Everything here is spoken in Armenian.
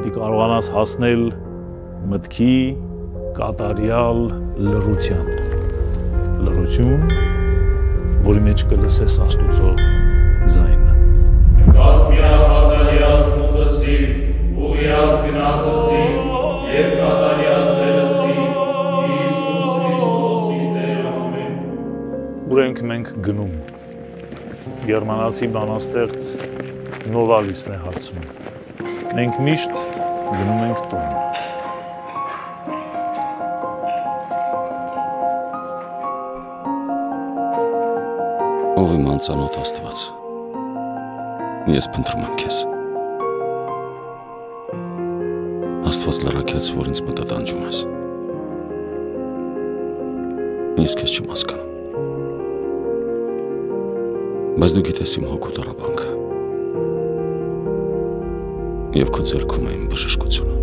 պիտի կարողանաս հասնել մտքի կատարյալ լռության։ Լռություն, որի մեջ կլսես Աստուծո ձայնը։ Կազմյա հատալյաս մուտսի, ուղիաս գնացսի, և կատարյաս ձերսի, Իիսուս Քրիստոսի Տեր ամեն։ Ուր ենք մենք գնում։ Գերմանացի բանաստեղծ Նովալիսն է հարցում։ Մենք միշտ գնում ենք տուն։ Ով իմ անծանոթ Աստված, ես փնտրում եմ քեզ։ Աստված լրաքյաց, որ ինձ մտադանջում ես։ Ես քեզ չեմ հասկանում։ Բայց դու գիտես իմ հոգու տառապանքը և քո ձեռքում է իմ բժշկությունը։